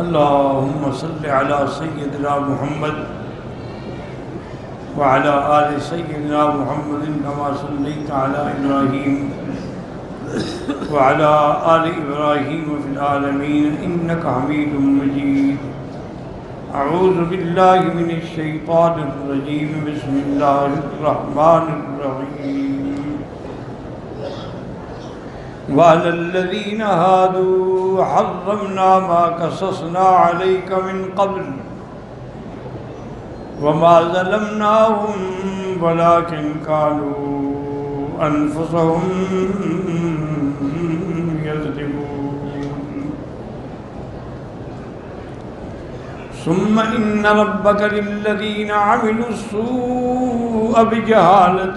اللهم صل على سيدنا محمد وعلى آل سيدنا محمد كما صليت على إبراهيم وعلى آل إبراهيم في العالمين إنك حميد مجيد. أعوذ بالله من الشيطان الرجيم. بسم الله الرحمن الرحيم. وعلى الذين هادوا حرمنا ما قصصنا عليك من قبل وما ظلمناهم ولكن كانوا أنفسهم يظلمون. ثم إن ربك للذين عملوا السوء بجهالة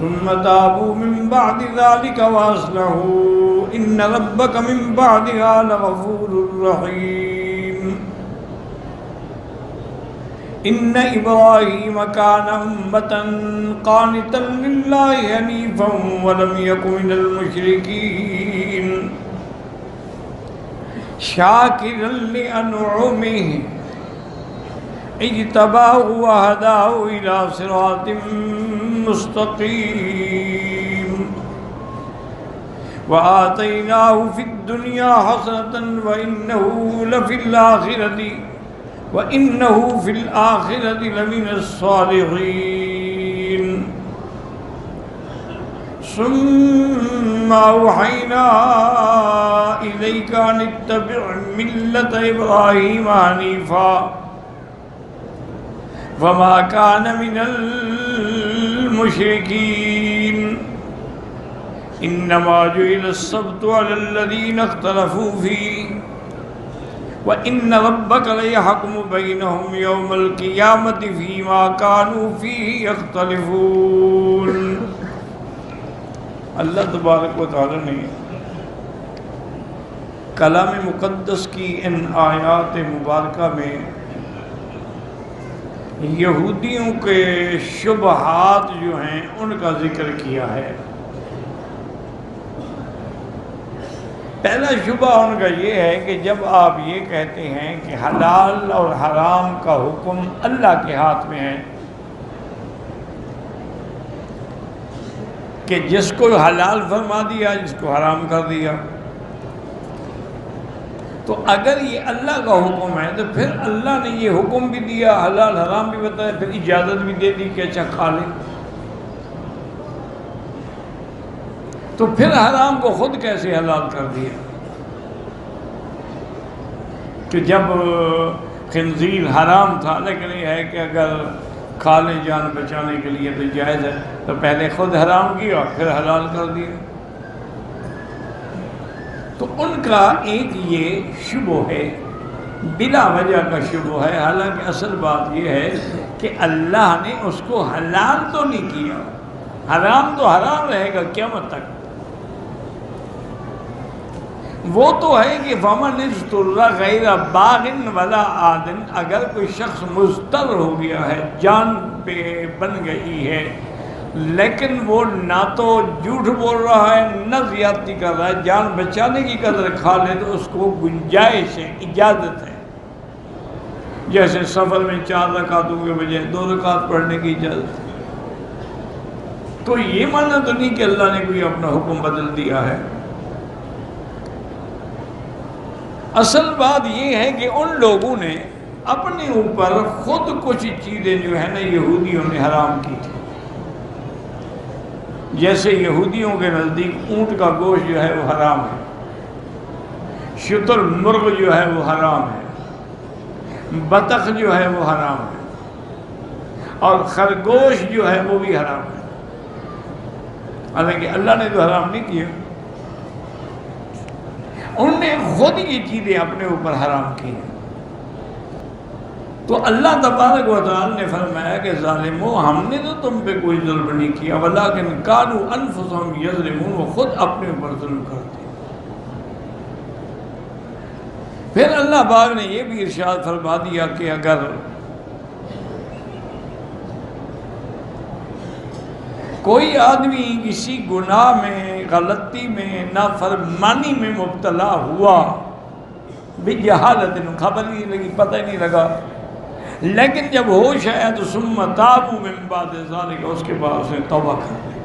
ثم تابوا من بعد ذلك وأصلحوا إن ربك من بعدها لغفور رحيم. إن إبراهيم كان أمة قانتا لله حنيفا ولم يك من المشركين شاكرا لأنعمه اجتباه وهداه إلى صراط مستقيم وآتيناه في الدنيا حسنة وإنه في الآخرة لمن الصالحين. ثم أوحينا إليك أن اتبع ملة إبراهيم حنيفا وما كان من المشركين. إنما جعل السبت على الذين اختلفوا فيه وإن ربك ليحكم بينهم يوم القيامة فيما كانوا فيه يختلفون. اللہ تبارک و تعالی نے کلام مقدس کی ان آیات مبارکہ میں یہودیوں کے شبہات جو ہیں ان کا ذکر کیا ہے. پہلا شبہ ان کا یہ ہے کہ جب آپ یہ کہتے ہیں کہ حلال اور حرام کا حکم اللہ کے ہاتھ میں ہے، کہ جس کو حلال فرما دیا جس کو حرام کر دیا، تو اگر یہ اللہ کا حکم ہے تو پھر اللہ نے یہ حکم بھی دیا، حلال حرام بھی بتایا، پھر اجازت بھی دے دی کہ اچھا کھا لیں، تو پھر حرام کو خود کیسے حلال کر دیا؟ کہ جب خنزیر حرام تھا لیکن یہ ہے کہ اگر کھا لیں جان بچانے کے لیے تو جائز ہے، تو پہلے خود حرام کیا پھر حلال کر دیا. تو ان کا ایک یہ شبہ ہے، بلا وجہ کا شبہ ہے، حالانکہ اصل بات یہ ہے کہ اللہ نے اس کو حلال تو نہیں کیا، حرام تو حرام رہے گا قیامت تک. وہ تو ہے کہ فَمَنِ اضْطُرَّ غَيْرَ بَاغٍ وَلَا عَادٍ، اگر کوئی شخص مضطر ہو گیا ہے، جان پہ بن گئی ہے، لیکن وہ نہ تو جھوٹ بول رہا ہے نہ زیادتی کر رہا ہے، جان بچانے کی قدر کھا لے تو اس کو گنجائش ہے، اجازت ہے. جیسے سفر میں 4 رکعتوں کے بجائے 2 رکعت پڑھنے کی اجازت ہے. تو یہ معنی تو نہیں کہ اللہ نے کوئی اپنا حکم بدل دیا ہے. اصل بات یہ ہے کہ ان لوگوں نے اپنے اوپر خود کچھ چیزیں جو ہے نا یہودیوں نے حرام کی تھی. جیسے یہودیوں کے نزدیک اونٹ کا گوشت جو ہے وہ حرام ہے، شتر مرغ جو ہے وہ حرام ہے، بطخ جو ہے وہ حرام ہے، اور خرگوش جو ہے وہ بھی حرام ہے. حالانکہ اللہ نے تو حرام نہیں کیا، انہوں نے خود یہ چیزیں اپنے اوپر حرام کی. تو اللہ تبارک و تعالی نے فرمایا کہ ظالمو، ہم نے تو تم پہ کوئی ظلم نہیں کیا، ولیکن کانوا انفسہم یظلمون، وہ خود اپنے اوپر ظلم کرتے. پھر اللہ پاک نے یہ بھی ارشاد فرما دیا کہ اگر کوئی آدمی کسی گناہ میں، غلطی میں، نافرمانی میں مبتلا ہوا، بھی جہالت انہوں خبر نہیں لگی، پتہ ہی نہیں لگا، لیکن جب ہوش آیا تو ثم تابوا من بعد ذلک، اس کے بعد اس نے توبہ کر لی۔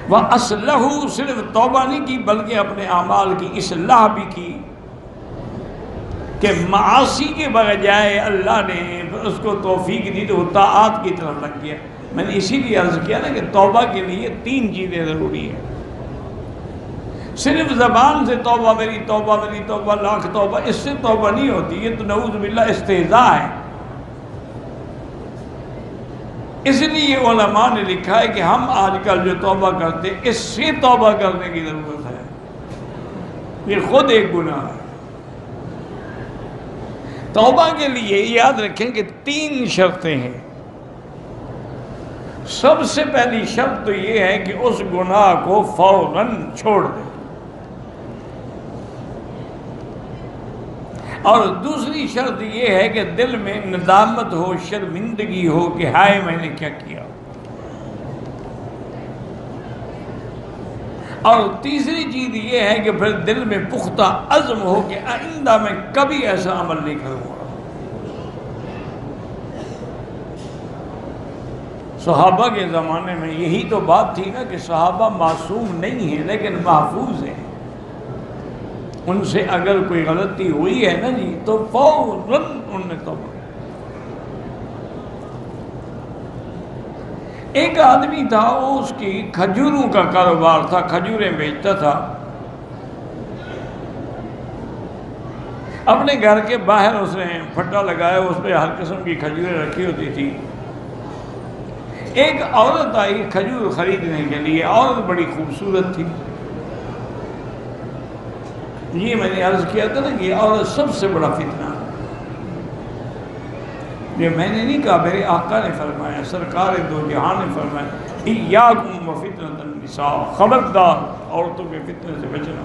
وَأَصْلَحُوا، صرف توبہ نہیں کی بلکہ اپنے اعمال کی اصلاح بھی کی، کہ معاصی کے بجائے اللہ نے اس کو توفیق دی تو وہ طاعات کی طرف لگ گیا۔ میں نے اسی لیے عرض کیا نا کہ توبہ کے لیے 3 چیزیں ضروری ہیں۔ صرف زبان سے توبہ میری توبہ میری توبہ لاکھ توبہ، اس سے توبہ نہیں ہوتی، یہ تو نعوذ باللہ استہزاء ہے۔ اس لیے علماء نے لکھا ہے کہ ہم آج کل جو توبہ کرتے اس سے توبہ کرنے کی ضرورت ہے، یہ خود ایک گناہ ہے۔ توبہ کے لیے یاد رکھیں کہ 3 شرطیں ہیں۔ سب سے پہلی شرط تو یہ ہے کہ اس گناہ کو فوراً چھوڑ دیں، اور دوسری شرط یہ ہے کہ دل میں ندامت ہو، شرمندگی ہو کہ ہائے میں نے کیا کیا، اور تیسری چیز یہ ہے کہ پھر دل میں پختہ عزم ہو کہ آئندہ میں کبھی ایسا عمل نہیں کروں گا۔ صحابہ کے زمانے میں یہی تو بات تھی نا کہ صحابہ معصوم نہیں ہیں لیکن محفوظ ہیں، ان سے اگر کوئی غلطی ہوئی ہے نا جی تو فوراً ان نے توبہ۔ ایک آدمی تھا، وہ اس کی کھجوروں کا کاروبار تھا، کھجوریں بیچتا تھا، اپنے گھر کے باہر اس نے پھٹا لگایا، اس پہ ہر قسم کی کھجوریں رکھی ہوتی تھی۔ ایک عورت آئی کھجور خریدنے کے لیے، عورت بڑی خوبصورت تھی۔ یہ میں نے عرض کیا تھا نا کہ عورت سب سے بڑا فتنہ، یہ میں نے نہیں کہا، میرے آقا نے فرمایا، سرکار دو جہان نے فرمایا، ایاکم وفتنۃ النساء، خبردار عورتوں کے فتنے سے بچنا۔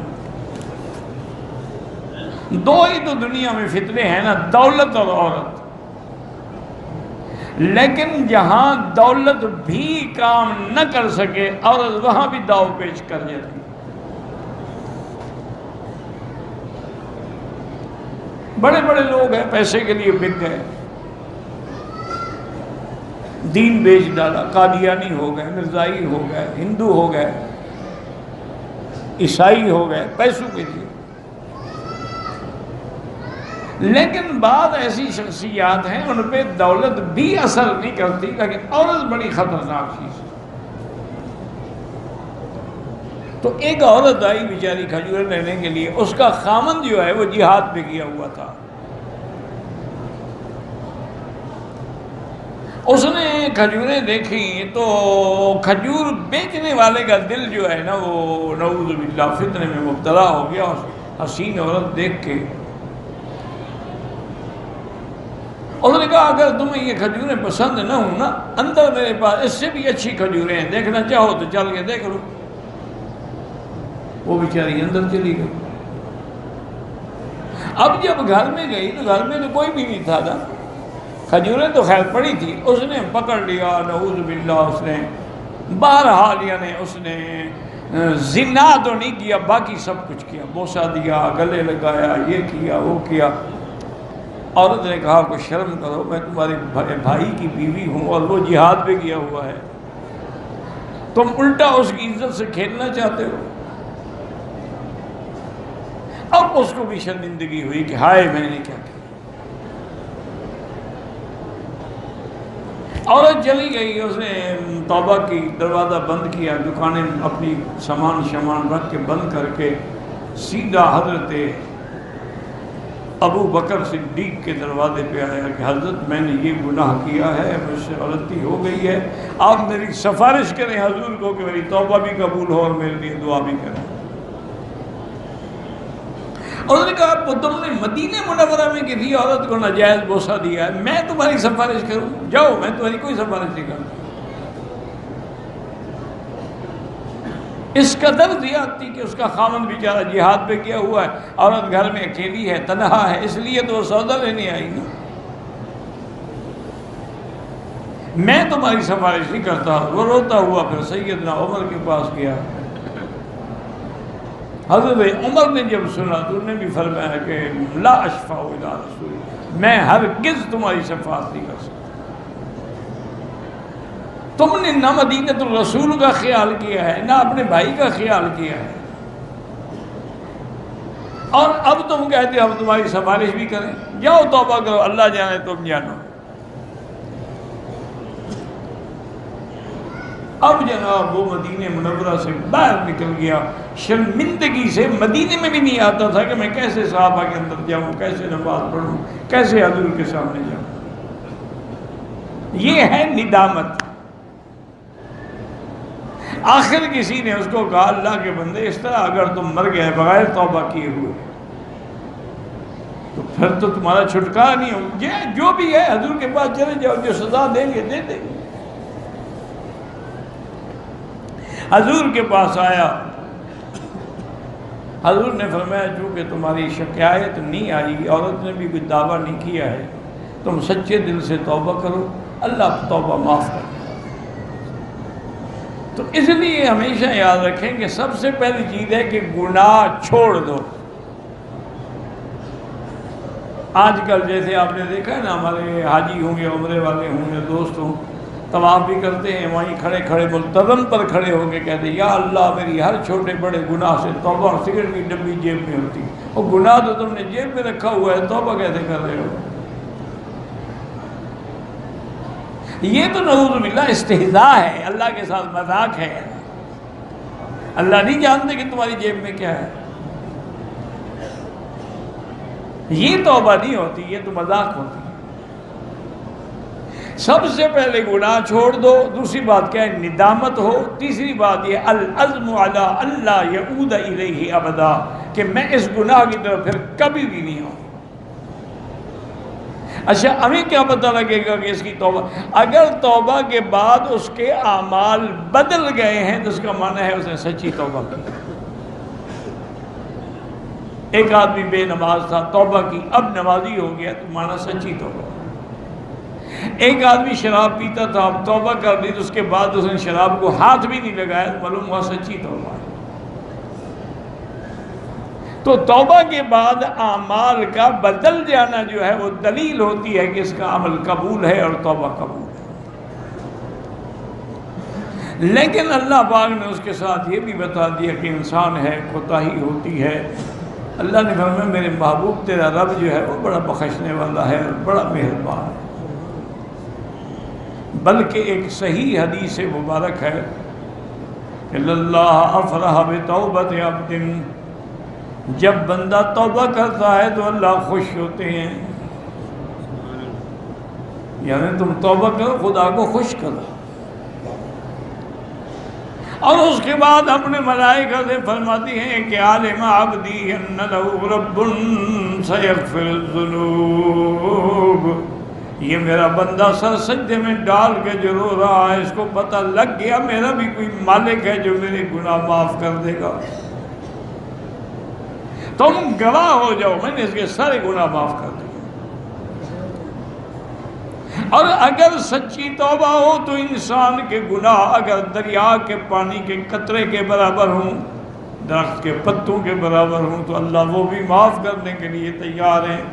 2 ہی تو دنیا میں فتنے ہیں نا، دولت اور عورت، لیکن جہاں دولت بھی کام نہ کر سکے عورت وہاں بھی داؤ پیچ کر جاتی۔ بڑے بڑے لوگ ہیں پیسے کے لیے بک گئے، دین بیچ ڈالا، قادیانی ہو گئے، مرزائی ہو گئے، ہندو ہو گئے، عیسائی ہو گئے پیسوں کے لیے۔ لیکن بعض ایسی شخصیات ہیں ان پہ دولت بھی اثر نہیں کرتی، لیکن عورت بڑی خطرناک چیز ہے۔ تو ایک عورت آئی بیچاری کھجوریں لینے کے لیے، اس کا خامند جو ہے وہ جہاد پہ کیا ہوا تھا، اس نے کھجوریں دیکھی تو کھجور بیچنے والے کا دل جو ہے نا وہ نعوذ باللہ فتنے میں مبتلا ہو گیا، حسین عورت دیکھ کے اس نے کہا اگر تمہیں یہ کھجوریں پسند نہ ہوں نا، اندر میرے پاس اس سے بھی اچھی کھجوریں ہیں، دیکھنا چاہو تو چل کے دیکھ لو۔ وہ بیچاری اندر چلی گئی۔ اب جب گھر میں گئی تو گھر میں تو کوئی بھی نہیں تھا نا، کھجوریں تو خیر پڑی تھی، اس نے پکڑ لیا، نعوذ باللہ، اس نے بہرحال یعنی اس نے زنا تو نہیں کیا، باقی سب کچھ کیا، بوسہ دیا، گلے لگایا، یہ کیا وہ کیا۔ عورت نے کہا کوئی شرم کرو، میں تمہارے بھائی کی بیوی ہوں اور وہ جہاد پہ گیا ہوا ہے، تم الٹا اس کی عزت سے کھیلنا چاہتے ہو۔ اب اس کو بھی شرمندگی ہوئی کہ ہائے میں نے کیا کیا۔ عورت چلی گئی، اس نے توبہ کی، دروازہ بند کیا، دکانیں اپنی سامان رکھ کے بند کر کے سیدھا حضرت ابو بکر صدیق کے دروازے پہ آیا کہ حضرت میں نے یہ گناہ کیا ہے، مجھ سے غلطی ہو گئی ہے، آپ میری سفارش کریں حضور کو کہ میری توبہ بھی قبول ہو اور میرے لیے دعا بھی کریں۔ انہوں نے کہا تم نے مدینہ منورہ میں کسی عورت کو ناجائز بوسہ دیا ہے، میں تمہاری سفارش کروں؟ جاؤ، میں تمہاری کوئی سفارش نہیں کروں۔ اس قدر زیادتی کہ اس کا خامند بیچارہ جہاد پہ کیا ہوا ہے، عورت گھر میں اکیلی ہے، تنہا ہے، اس لیے تو وہ سودا لینے آئی نا۔ میں تمہاری سفارش نہیں کرتا. وہ روتا ہوا پھر سیدنا عمر کے پاس گیا. حضرت عمر نے جب سنا تو انہوں نے بھی فرمایا کہ لا اشفع الا رسول، میں ہرگز تمہاری شفاعت نہیں کر سکتا. تم نے نہ مدینۃ الرسول کا خیال کیا ہے نہ اپنے بھائی کا خیال کیا ہے، اور اب تم کہتے ہو ہم تمہاری سفارش بھی کریں. جاؤ توبہ کرو، اللہ جانے تم جانو. اب جناب وہ مدینہ منورہ سے باہر نکل گیا. شرمندگی سے مدینے میں بھی نہیں آتا تھا کہ میں کیسے صحابہ کے اندر جاؤں، کیسے نماز پڑھوں، کیسے حضور کے سامنے جاؤں. یہ ہے ندامت. آخر کسی نے اس کو کہا اللہ کے بندے اس طرح اگر تم مر گئے بغیر توبہ کیے ہوئے تو پھر تو تمہارا چھٹکارا نہیں ہو. جو بھی ہے حضور کے پاس چلے جاؤ، جو سزا دیں گے دے دیں گے. حضور کے پاس آیا. حضور نے فرمایا چونکہ تمہاری شکایت نہیں آئی، عورت نے بھی کوئی دعویٰ نہیں کیا ہے، تم سچے دل سے توبہ کرو، اللہ توبہ معاف کر. تو اس لیے ہمیشہ یاد رکھیں کہ سب سے پہلی چیز ہے کہ گناہ چھوڑ دو. آج کل جیسے آپ نے دیکھا ہے نا، ہمارے حاجی ہوں یا عمرے والے ہوں یا دوست ہوں، طواف بھی کرتے ہیں، وہیں کھڑے کھڑے ملتزم پر کھڑے ہو کے کہتے ہیں یا اللہ میری ہر چھوٹے بڑے گناہ سے توبہ. اور سگریٹ کی ڈبی جیب میں ہوتی، وہ گناہ تو تم نے جیب میں رکھا ہوا ہے، توبہ کیسے کر رہے ہو؟ یہ تو نعوذ باللہ استہزاء ہے، اللہ کے ساتھ مذاق ہے. اللہ نہیں جانتے کہ تمہاری جیب میں کیا ہے. یہ توبہ نہیں ہوتی، یہ تو مذاق ہوتی. سب سے پہلے گناہ چھوڑ دو. دوسری بات کیا ہے؟ ندامت ہو. تیسری بات یہ العزم علی اللہ یعود الیہ ابدا، کہ میں اس گناہ کی طرف پھر کبھی بھی نہیں ہوں. اچھا ہمیں کیا پتہ لگے گا کہ اس کی توبہ؟ اگر توبہ کے بعد اس کے اعمال بدل گئے ہیں تو اس کا معنی ہے اس نے سچی توبہ کی. ایک آدمی بے نماز تھا، توبہ کی، اب نمازی ہو گیا تو معنی سچی توبہ. ایک آدمی شراب پیتا تھا، اب توبہ کر لی تو اس کے بعد اس نے شراب کو ہاتھ بھی نہیں لگایا، معلوم ہوا سچی توبہ. تو توبہ کے بعد اعمال کا بدل جانا جو ہے وہ دلیل ہوتی ہے کہ اس کا عمل قبول ہے اور توبہ قبول ہے. لیکن اللہ پاک نے اس کے ساتھ یہ بھی بتا دیا کہ انسان ہے، کوتاہی ہوتی ہے. اللہ نے فرمایا میرے محبوب تیرا رب جو ہے وہ بڑا بخشنے والا ہے اور بڑا مہربان ہے. بلکہ ایک صحیح حدیث مبارک ہے کہ اللہ افرح بتوبت عبد، جب بندہ توبہ کرتا ہے تو اللہ خوش ہوتے ہیں. یعنی تم توبہ کرو، خدا کو خوش کرو. اور اس کے بعد اپنے ملائکہ سے فرماتی ہیں کہ عالم عبدی ان لہ رب سیغفر الذنوب، یہ میرا بندہ سر سجدے میں ڈال کے جو رو رہا ہے اس کو پتہ لگ گیا میرا بھی کوئی مالک ہے جو میرے گناہ معاف کر دے گا. تم گواہ ہو جاؤ میں نے اس کے سارے گناہ معاف کر دیے. اور اگر سچی توبہ ہو تو انسان کے گناہ اگر دریا کے پانی کے قطرے کے برابر ہوں، درخت کے پتوں کے برابر ہوں، تو اللہ وہ بھی معاف کرنے کے لیے تیار ہیں.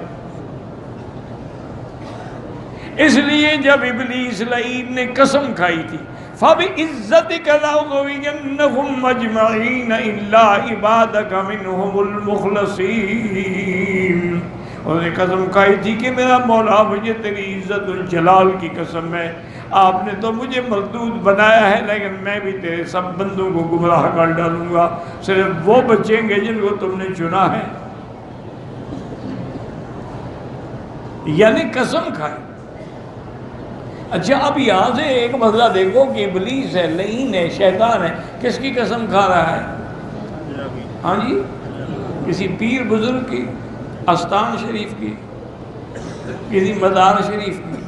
اس لیے جب ابلیس لعین نے قسم کھائی تھی فَبِعِزَّتِكَ لَأُغْوِيَنَّهُمْ أَجْمَعِينَ إِلَّا عِبَادَكَ مِنْهُمُ الْمُخْلَصِينَ، انہوں نے قسم کھائی تھی کہ میرا مولا مجھے تیری عزت الجلال کی قسم ہے، آپ نے تو مجھے مردود بنایا ہے لیکن میں بھی تیرے سب بندوں کو گمراہ کر ڈالوں گا، صرف وہ بچیں گے جن کو تم نے چنا ہے. یعنی قسم کھائی. اچھا اب یہاں سے ایک مسئلہ دیکھو کہ ابلیس ہے، لعین ہے، شیطان ہے، کس کی قسم کھا رہا ہے؟ ہاں جی، کسی پیر بزرگ کی، استان شریف کی، کسی مزار شریف کی.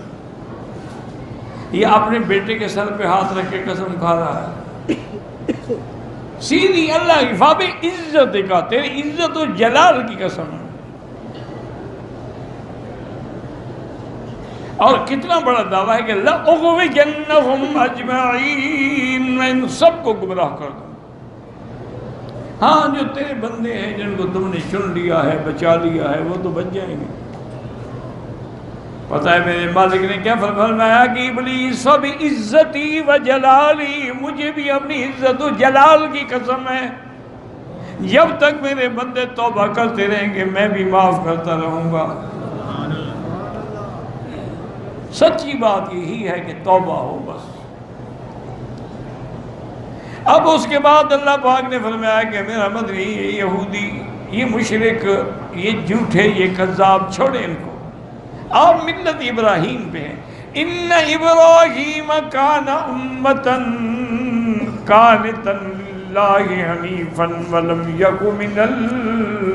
یہ اپنے بیٹے کے سر پہ ہاتھ رکھ کے قسم کھا رہا ہے. سیدھی اللہ کی فَبِعِزَّتِ کا، تیری عزت و جلال کی قسم ہے. اور کتنا بڑا دعویٰ ہے کہ لَأُغْوِيَنَّهُمْ أَجْمَعِينَ، میں ان سب کو گمراہ کر دوں۔ ہاں جو تیرے بندے ہیں جن کو تم نے چن لیا ہے، بچا لیا ہے، وہ تو بچ جائیں گے۔ پتہ ہے میرے مالک نے کیا فرمایا کہ ابلیس بعزتی و جلالی، مجھے بھی اپنی عزت و جلال کی قسم ہے، جب تک میرے بندے توبہ کرتے رہیں گے میں بھی معاف کرتا رہوں گا۔ سچی بات یہی ہے کہ توبہ ہو بس۔ اب اس کے بعد اللہ پاک نے فرمایا کہ میرا مدنی، یہ یہودی، یہ مشرک، یہ جھوٹے، یہ کذاب، چھوڑے ان کو، آپ ملت ابراہیم پہ ہیں۔ ان ابراہیم کان امتا قانتا للہ حنیفا ولم یک من المشرکین۔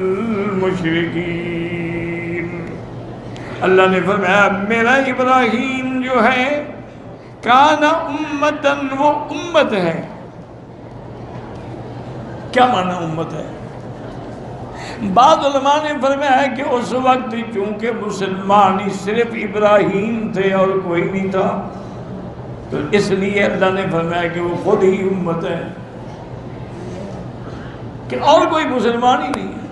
اللہ نے فرمایا میرا ابراہیم جو ہے کان امتا، وہ امت ہے۔ کیا معنی امت ہے؟ بعض علماء نے فرمایا ہے کہ اس وقت چونکہ مسلمان ہی صرف ابراہیم تھے اور کوئی نہیں تھا، تو اس لیے اللہ نے فرمایا کہ وہ خود ہی امت ہے، کہ اور کوئی مسلمان ہی نہیں ہے۔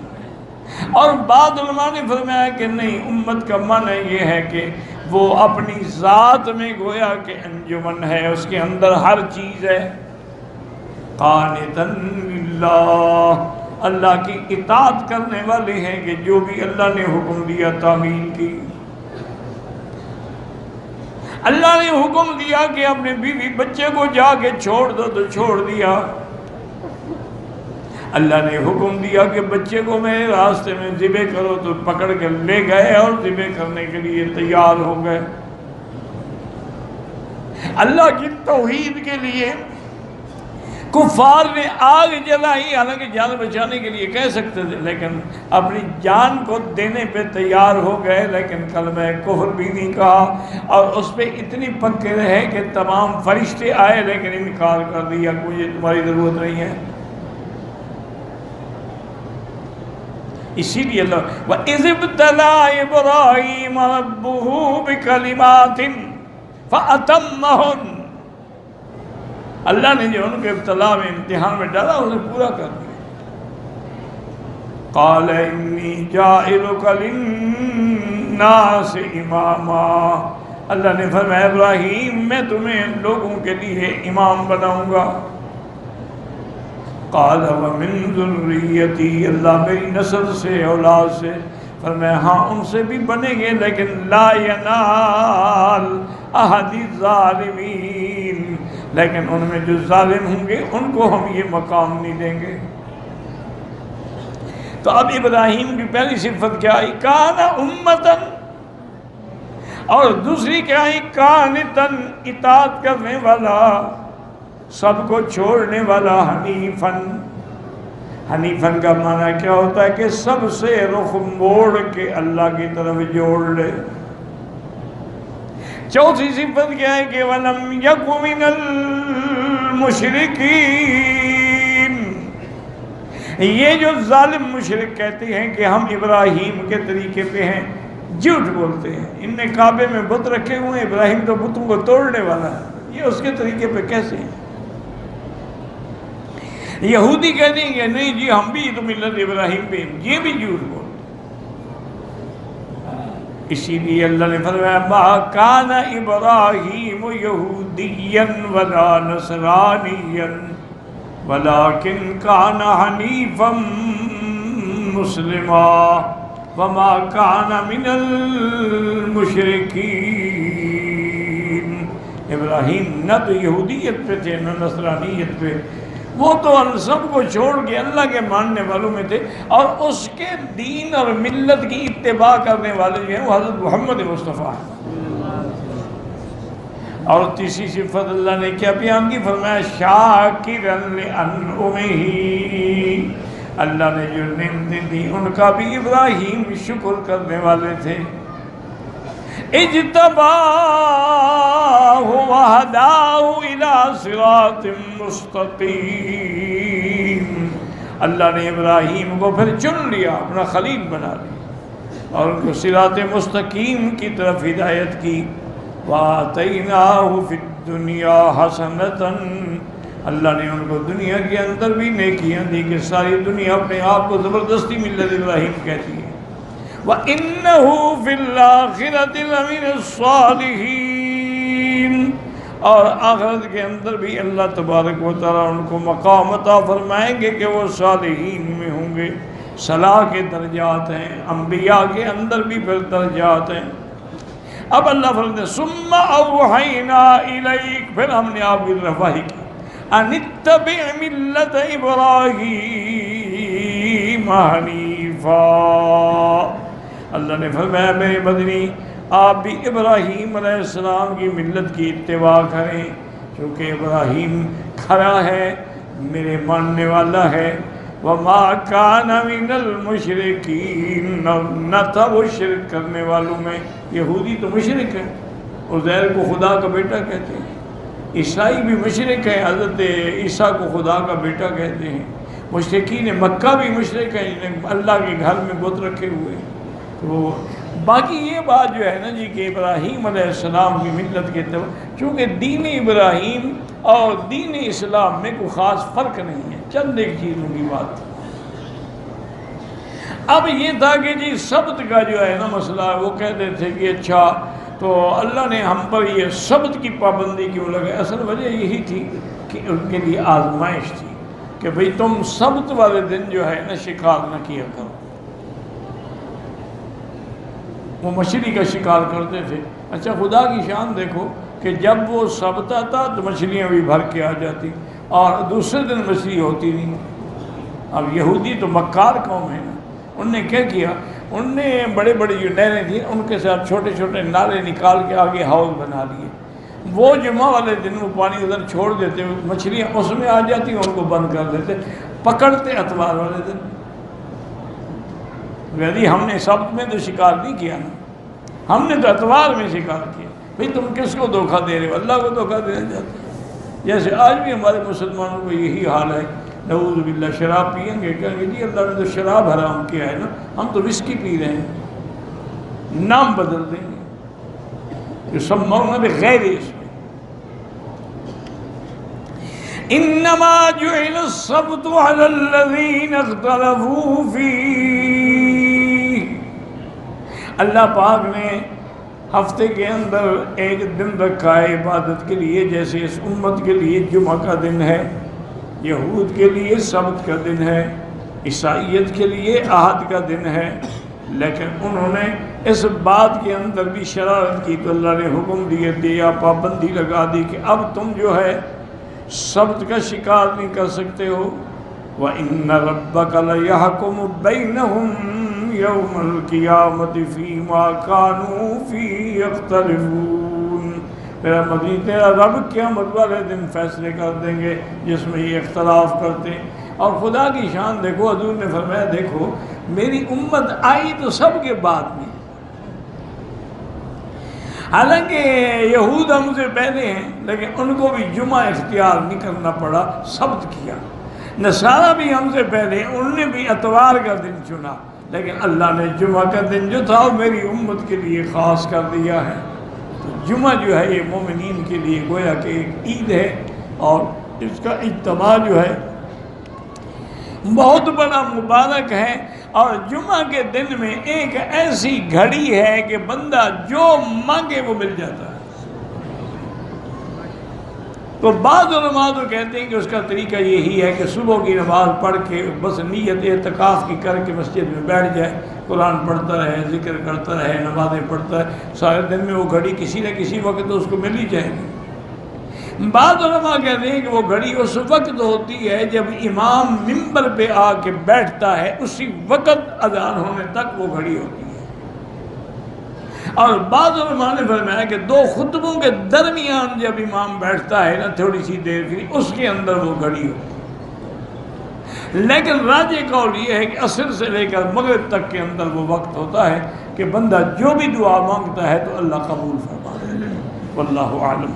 اور بعض علماء نے فرمایا کہ نہیں، امت کا معنی یہ ہے کہ وہ اپنی ذات میں گویا کہ انجمن ہے، اس کے اندر ہر چیز ہے، قانتاً للہ، اللہ کی اطاعت کرنے والے ہیں کہ جو بھی اللہ نے حکم دیا تعمیل کی۔ اللہ نے حکم دیا کہ اپنے بیوی بچے کو جا کے چھوڑ دو تو چھوڑ دیا۔ اللہ نے حکم دیا کہ بچے کو میرے راستے میں ذبح کرو تو پکڑ کر لے گئے اور ذبح کرنے کے لیے تیار ہو گئے۔ اللہ کی توحید کے لیے کفار نے آگ جلائی، حالانکہ جان بچانے کے لیے کہہ سکتے تھے، لیکن اپنی جان کو دینے پہ تیار ہو گئے، لیکن کلمہ کفر بھی نہیں کہا، اور اس پہ اتنی پکے رہے کہ تمام فرشتے آئے لیکن انکار کر دیا، مجھے تمہاری ضرورت نہیں ہے۔ اسی لیے اللہ وَإِذِ ابْتَلَىٰ إِبْرَاهِيمَ رَبُّهُ بِكَلِمَاتٍ فَأَتَمَّهُنَّ، اللہ نے جو ان کو ابتلا میں، امتحان میں ڈالا اسے پورا کر دیا۔ قَالَ إِنِّي جَاعِلُكَ لِلنَّاسِ إِمَامًا، اللہ نے فرمایا ابراہیم میں تمہیں لوگوں کے لیے امام بناؤں گا۔ قَالَ وَمِن ذُرِّيَّتِي، اللہ میری نسل سے، اولاد سے، فرمایا ہاں ان سے بھی بنیں گے، لیکن لا ینال احد الظالمین، لیکن ان میں جو ظالم ہوں گے ان کو ہم یہ مقام نہیں دیں گے۔ تو اب ابراہیم کی پہلی صفت کیا آئی؟ کان امتن، اور دوسری کیا آئی؟ قانتن، اطاعت کرنے والا، سب کو چھوڑنے والا، حنیفن۔ حنیفن کا معنی کیا ہوتا ہے کہ سب سے رخ موڑ کے اللہ کی طرف جوڑ لے۔ چوتھی صفت کیا ہے کہ وَلَمْ يَكُ مِنَ الْمُشْرِكِينَ، یہ جو ظالم مشرک کہتے ہیں کہ ہم ابراہیم کے طریقے پہ ہیں، جھوٹ بولتے ہیں، ان نے کعبے میں بت رکھے ہوئے ہیں، ابراہیم تو بتوں کو توڑنے والا ہے، یہ اس کے طریقے پہ کیسے ہیں؟ یہودی کہتے ہیں کہ نہیں جی ہم بھی تو ملت ابراہیم پہ، یہ بھی جھوٹ بولتے۔ اسی لیے اللہ نے فرمایا ما کان ابراہیم یہودیا ولا نصرانیا ولکن کان حنیفا مسلما وما کان من المشرکین۔ ابراہیم نہ تو یہودیت پہ تھے نہ نصرانیت پہ، وہ تو ان سب کو چھوڑ کے اللہ کے ماننے والوں میں تھے، اور اس کے دین اور ملت کی اتباع کرنے والے جو ہیں وہ حضرت محمد مصطفیٰ ہیں۔ اور تیسری صفت اللہ نے کیا بیان کی؟ فرمایا شاکرا لانعمہ، اللہ نے جو نعمتیں دی ان کا بھی ابراہیم شکر کرنے والے تھے۔ اجتباہ وہداہ الی صراط مستقیم، اللہ نے ابراہیم کو پھر چن لیا، اپنا خلیل بنا لیا، اور ان کو صراط مستقیم کی طرف ہدایت کی۔ وَآتَيْنَاهُ فِي الدُّنْيَا حَسَنَةً، اللہ نے ان کو دنیا کے اندر بھی نیکیاں دی کہ ساری دنیا اپنے آپ کو زبردستی ملت ابراہیم کہتی ہے۔ وَإِنَّهُ فِي الْآخِرَةِ لَمِنَ الصَّالِحِينَ، اور آخرت کے اندر بھی اللہ تبارک و تعالیٰ ان کو مقام عطا فرمائیں گے کہ وہ صالحین میں ہوں گے۔ صلاح کے درجات ہیں، انبیاء کے اندر بھی پھر درجات ہیں۔ اب اللہ فرماتے ہیں ثم اوحینا الیک، پھر ہم نے آپ کی طرف وحی کی، ان اتبع ملت ابراہیم حنیفا، اللہ نے فرمایا میرے مدنی آپ بھی ابراہیم علیہ السلام کی ملت کی اتباع کریں، کیونکہ ابراہیم کھڑا ہے، میرے ماننے والا ہے۔ وما کان من المشرکین، نہ تھا وہ شرک کرنے والوں میں۔ یہودی تو مشرک ہے، عزیر کو خدا کا بیٹا کہتے ہیں، عیسائی بھی مشرک ہے، حضرت عیسیٰ کو خدا کا بیٹا کہتے ہیں، مشرکین مکہ بھی مشرک ہیں، جنہیں اللہ کے گھر میں بت رکھے ہوئے۔ تو باقی یہ بات جو ہے نا جی کہ ابراہیم علیہ السلام کی ملت کے طور، چونکہ دین ابراہیم اور دین اسلام میں کوئی خاص فرق نہیں ہے، چند ایک چیزوں کی بات۔ اب یہ تھا کہ جی سبت کا جو ہے نا مسئلہ، وہ کہتے تھے کہ اچھا تو اللہ نے ہم پر یہ سبت کی پابندی کیوں لگے؟ اصل وجہ یہی تھی کہ ان کے لیے آزمائش تھی کہ بھئی تم سبت والے دن جو ہے نا شکار نہ کیا کرو۔ وہ مچھلی کا شکار کرتے تھے۔ اچھا خدا کی شان دیکھو کہ جب وہ سبت آتا تو مچھلیاں بھی بھر کے آ جاتی، اور دوسرے دن مچھلی ہوتی نہیں۔ اب یہودی تو مکار قوم ہے نا، انہوں نے کیا کیا، انہوں نے بڑے بڑے جو نہریں تھیں ان کے ساتھ چھوٹے چھوٹے نالے نکال کے آگے حوض بنا لیے، وہ جمعہ والے دن وہ پانی ادھر چھوڑ دیتے، مچھلیاں اس میں آ جاتی، ان کو بند کر دیتے، پکڑتے اتوار والے دن۔ یعنی ہم نے سبت میں تو شکار نہیں کیا نا، ہم نے تو اتوار میں شکار کیا۔ بھئی تم کس کو دھوکہ دے رہے ہو؟ اللہ کو دھوکہ دینا چاہتے ہیں۔ جیسے آج بھی ہمارے مسلمانوں کو یہی حال ہے، نعوذ باللہ شراب پئیں گے، کہیں گے جی اللہ نے تو شراب حرام کیا ہے نا، ہم تو وسکی پی رہے ہیں، نام بدل دیں گے، یسمون بغیر اسم۔ انما جعل السبت علی الذین اختلفوا فیہ، اللہ پاک نے ہفتے کے اندر ایک دن رکھا ہے عبادت کے لیے، جیسے اس امت کے لیے جمعہ کا دن ہے، یہود کے لیے سبت کا دن ہے، عیسائیت کے لیے احد کا دن ہے، لیکن انہوں نے اس بات کے اندر بھی شرارت کی تو اللہ نے حکم دیا، پابندی لگا دی کہ اب تم جو ہے سبت کا شکار نہیں کر سکتے ہو۔ وَإِنَّ رَبَّكَ لَيَحْكُمُ بَيْنَهُمْ يَوْمَ الْقِيَامَةِ فِيمَا كَانُوا فِيهِ يَخْتَلِفُونَ، میرا مدنی تیرا رب قیامت والے دن فیصلے کر دیں گے جس میں یہ اختلاف کرتے ہیں۔ اور خدا کی شان دیکھو، حضور نے فرمایا دیکھو میری امت آئی تو سب کے بعد میں، حالانکہ یہود ہم سے پہلے ہیں لیکن ان کو بھی جمعہ اختیار نہیں کرنا پڑا، سبت کیا۔ نصارہ بھی ہم سے پہلے، انہوں نے بھی اتوار کا دن چنا، لیکن اللہ نے جمعہ کا دن جو تھا وہ میری امت کے لیے خاص کر دیا ہے۔ تو جمعہ جو ہے یہ مومنین کے لیے گویا کہ ایک عید ہے، اور اس کا اجتماع جو ہے بہت بڑا مبارک ہے۔ اور جمعہ کے دن میں ایک ایسی گھڑی ہے کہ بندہ جو مانگے وہ مل جاتا ہے۔ تو بعض علماء تو کہتے ہیں کہ اس کا طریقہ یہی ہے کہ صبح کی نماز پڑھ کے بس نیت اعتکاف کی کر کے مسجد میں بیٹھ جائے، قرآن پڑھتا رہے، ذکر کرتا رہے، نمازیں پڑھتا ہے، سارے دن میں وہ گھڑی کسی نہ کسی وقت تو اس کو مل ہی جائے گی۔ بعض علماء کہتے ہیں کہ وہ گھڑی اس وقت ہوتی ہے جب امام منبر پہ آ کے بیٹھتا ہے، اسی وقت اذان ہونے تک وہ گھڑی ہوتی ہے۔ اور بعض علماء نے فرمایا کہ دو خطبوں کے درمیان جب امام بیٹھتا ہے نا تھوڑی سی دیر کے لیے، اس کے اندر وہ گھڑی ہوتی ہے۔ لیکن راجح قول یہ ہے کہ عصر سے لے کر مغرب تک کے اندر وہ وقت ہوتا ہے کہ بندہ جو بھی دعا مانگتا ہے تو اللہ قبول فرما ہے۔ واللہ اعلم۔